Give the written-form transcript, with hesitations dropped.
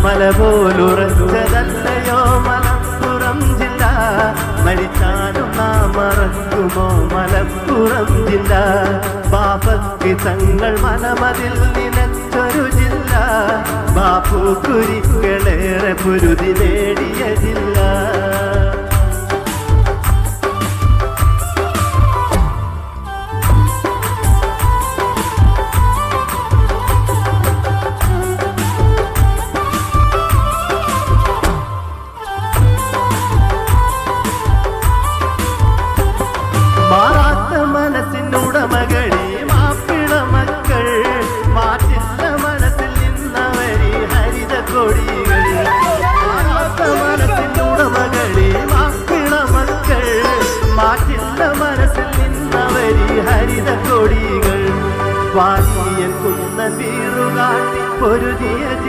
മല പോലുറച്ചതല്ലയോ മലപ്പുറം ജില്ല. മരിച്ചാലും നാം മറക്കുമോ മലപ്പുറം ജില്ല. ബാപ്പക്ക് തങ്ങൾ മനമതിൽ നിനച്ചൊരു ജില്ല. ബാപ്പു കുരികളേറെ പൊരുതി നേടിയ ജില്ല. മാറാത്ത മനസ്സിനുടമകളി മാപ്പിള മക്കൾ. മാറ്റില്ല മനസ്സിൽ നിന്നവരി ഹരിത കൊടികൾ. മാറാത്ത മനസ്സിനുടമകളി മാപ്പിള മക്കൾ. മാറ്റില്ല മനസ്സിൽ നിന്നവരി ഹരിത കൊടികൾ. വാരിയൻ കുന്ന വീറുകാട്ടി പൊരുതിയ